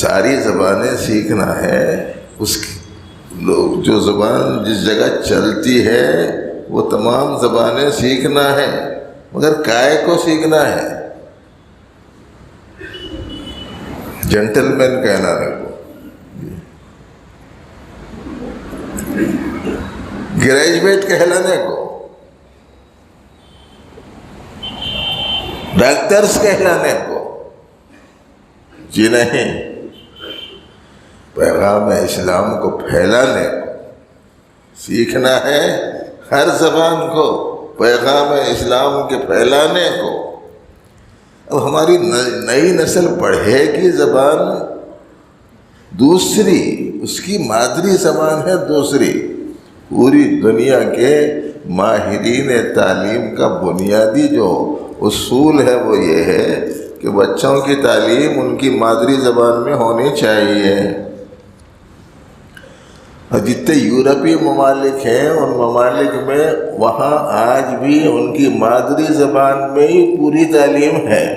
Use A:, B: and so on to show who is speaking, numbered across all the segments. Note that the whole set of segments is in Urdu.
A: ساری زبانیں سیکھنا ہے، اس کی لوگ جو زبان جس جگہ چلتی ہے وہ تمام زبانیں سیکھنا ہے، مگر کائے کو سیکھنا ہے؟ جنٹل مین کہلانے کو، گریجویٹ کہلانے کو، ڈاکٹرز کہلانے کو؟ جی نہیں، پیغام اسلام کو پھیلانے کو سیکھنا ہے، ہر زبان کو پیغام اسلام کے پھیلانے کو۔ اب ہماری نئی نسل پڑھے گی زبان دوسری، اس کی مادری زبان ہے دوسری۔ پوری دنیا کے ماہرین تعلیم کا بنیادی جو اصول ہے وہ یہ ہے کہ بچوں کی تعلیم ان کی مادری زبان میں ہونی چاہیے۔ اور جتنے یورپی ممالک ہیں ان ممالک میں وہاں آج بھی ان کی مادری زبان میں ہی پوری تعلیم ہے،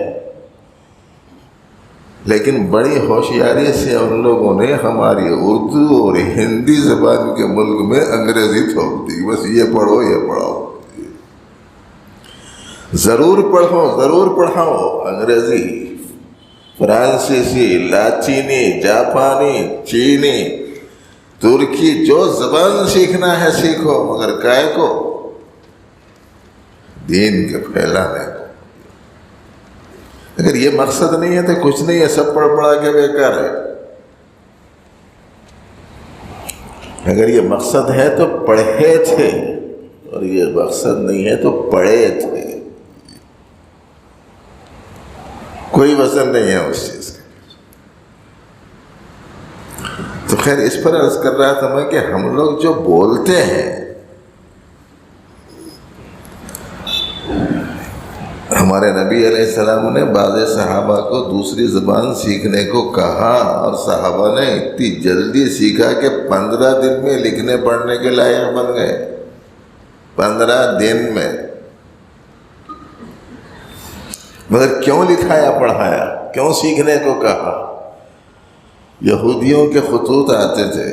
A: لیکن بڑی ہوشیاری سے ان لوگوں نے ہماری اردو اور ہندی زبان کے ملک میں انگریزی تھوپ دی، بس یہ پڑھو یہ پڑھاؤ، ضرور پڑھو ضرور پڑھاؤ، انگریزی، فرانسیسی، لاطینی، جاپانی، چینی، ترکی، جو زبان سیکھنا ہے سیکھو، مگر کائے کو؟ دین کے پھیلانے کو۔ اگر یہ مقصد نہیں ہے تو کچھ نہیں ہے، سب پڑھ پڑھا کے بیکار ہے۔ اگر یہ مقصد ہے تو پڑھے تھے، اور یہ مقصد نہیں ہے تو پڑھے تھے، کوئی وزن نہیں ہے اس چیز کا۔ تو خیر اس پر عرض کر رہا تھا میں کہ ہم لوگ جو بولتے ہیں، ہمارے نبی علیہ السلام نے بعض صحابہ کو دوسری زبان سیکھنے کو کہا، اور صحابہ نے اتنی جلدی سیکھا کہ 15 دن میں لکھنے پڑھنے کے لائق بن گئے، 15 دن میں۔ مگر کیوں لکھایا پڑھایا؟ کیوں سیکھنے کو کہا؟ یہودیوں کے خطوط آتے تھے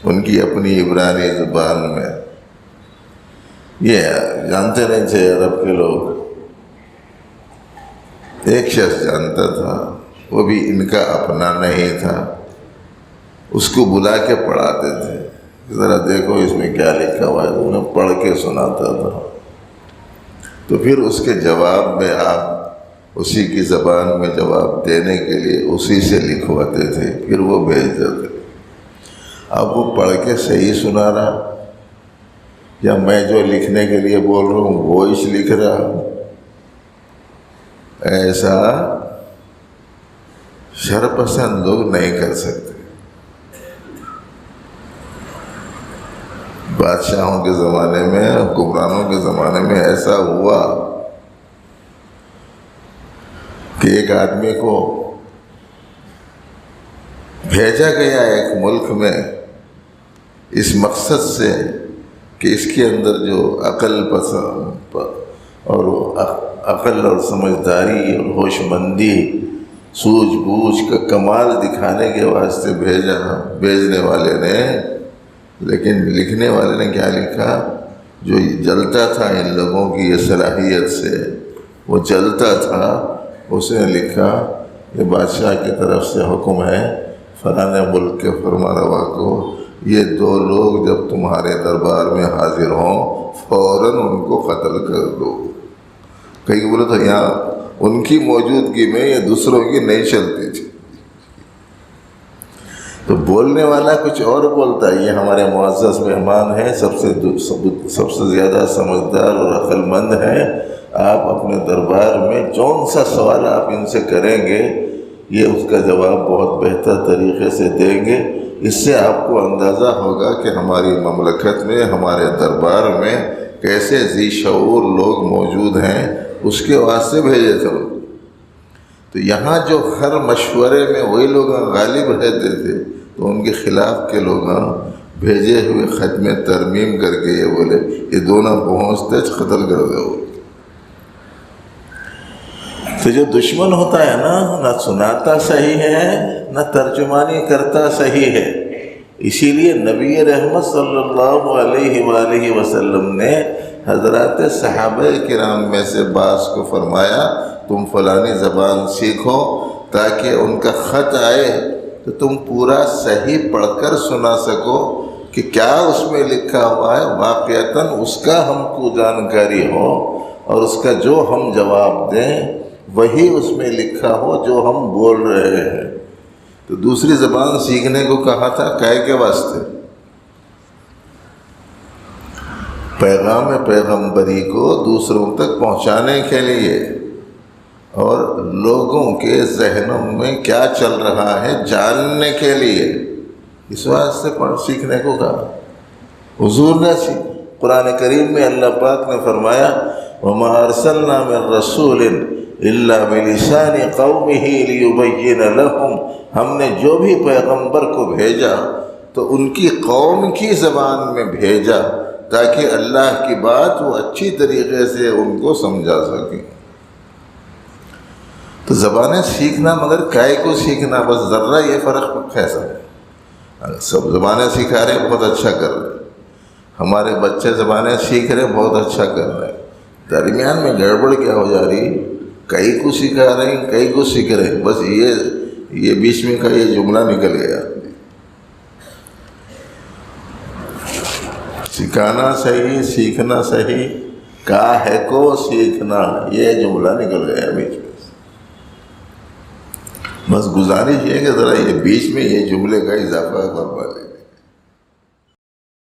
A: ان کی اپنی عبرانی زبان میں، یہ جانتے نہیں تھے عرب کے لوگ، ایک شخص جانتا تھا، وہ بھی ان کا اپنا نہیں تھا، اس کو بلا کے پڑھاتے تھے، ذرا دیکھو اس میں کیا لکھا ہوا ہے، انہیں پڑھ کے سناتا تھا، تو پھر اس کے جواب میں آپ اسی کی زبان میں جواب دینے کے لیے اسی سے لکھواتے تھے، پھر وہ بھیجتے تھے۔ اب وہ پڑھ کے صحیح سنا رہا یا میں جو لکھنے کے لیے بول رہا ہوں وہ اس لکھ رہا ہوں، ایسا شرپسند لوگ نہیں کر سکتے۔ بادشاہوں کے زمانے میں، حکمرانوں کے زمانے میں ایسا ہوا کہ ایک آدمی کو بھیجا گیا ایک ملک میں اس مقصد سے کہ اس کے اندر جو عقل اور سمجھداری اور ہوش مندی، سوجھ بوجھ کا کمال دکھانے کے واسطے بھیجا بھیجنے والے نے، لیکن لکھنے والے نے کیا لکھا؟ جو جلتا تھا ان لوگوں کی یہ صلاحیت سے، وہ جلتا تھا، اس نے لکھا یہ بادشاہ کی طرف سے حکم ہے فلاں ملک کے فرمانروا کو، یہ 2 لوگ جب تمہارے دربار میں حاضر ہوں فوراً ان کو قتل کر دو۔ کئی بولے تو یہاں ان کی موجودگی میں یہ دوسروں کی نہیں چلتی تھی، تو بولنے والا کچھ اور بولتا ہے۔ یہ ہمارے معزز مہمان ہیں، سب سے زیادہ سمجھدار اور عقل مند ہیں، آپ اپنے دربار میں جون سا سوال آپ ان سے کریں گے یہ اس کا جواب بہت بہتر طریقے سے دیں گے۔ اس سے آپ کو اندازہ ہوگا کہ ہماری مملکت میں، ہمارے دربار میں کیسے ذی شعور لوگ موجود ہیں، اس کے واسطے بھیجے تھے۔ تو یہاں جو ہر مشورے میں وہی لوگ غالب رہتے تھے، تو ان کے خلاف کے لوگ بھیجے ہوئے خط میں ترمیم کر کے یہ بولے یہ دونوں پہنچتے قتل کر دو۔ تو جو دشمن ہوتا ہے نا، نہ سناتا صحیح ہے نہ ترجمانی کرتا صحیح ہے. اسی لیے نبی رحمت صلی اللہ علیہ وآلہ وسلم نے حضرات صحابہ کرام میں سے بعض کو فرمایا تم فلانی زبان سیکھو تاکہ ان کا خط آئے تو تم پورا صحیح پڑھ کر سنا سکو کہ کیا اس میں لکھا ہوا ہے، واقعتاً اس کا ہم کو جانکاری ہو اور اس کا جو ہم جواب دیں وہی اس میں لکھا ہو جو ہم بول رہے ہیں. تو دوسری زبان سیکھنے کو کہا تھا کائے کے واسطے؟ پیغام پیغمبری کو دوسروں تک پہنچانے کے لیے اور لوگوں کے ذہنوں میں کیا چل رہا ہے جاننے کے لیے. اس واسطے سیکھنے کو کہا. حضور نے قرآن کریم میں اللہ پاک نے فرمایا وَمَا أَرْسَلْنَا مِن رَّسُولٍ إِلَّا بِلِسَانِ قَوْمِهِ لِيُبَيِّنَ لَهُمْ، ہم نے جو بھی پیغمبر کو بھیجا تو ان کی قوم کی زبان میں بھیجا تاکہ اللہ کی بات وہ اچھی طریقے سے ان کو سمجھا سکیں. تو زبانیں سیکھنا مگر کائے کو سیکھنا، بس ذرہ یہ فرق کیسا ہے؟ سب زبانیں سکھا رہے ہیں، بہت اچھا کر رہے ہیں، ہمارے بچے زبانیں سیکھ رہے ہیں، بہت اچھا کر رہے ہیں. درمیان میں گڑبڑ کیا ہو جا رہی؟ کئی کو سکھا رہے ہیں، کئی کو سیکھ رہے ہیں، بس یہ بیچ میں کا یہ جملہ نکل گیا. سکھانا صحیح، سیکھنا صحیح، کاہے کو سیکھنا، یہ جملہ نکل گیا بیچ میں. بس گزارش یہ کہ ذرا یہ بیچ میں یہ جملے کا اضافہ فرمائے.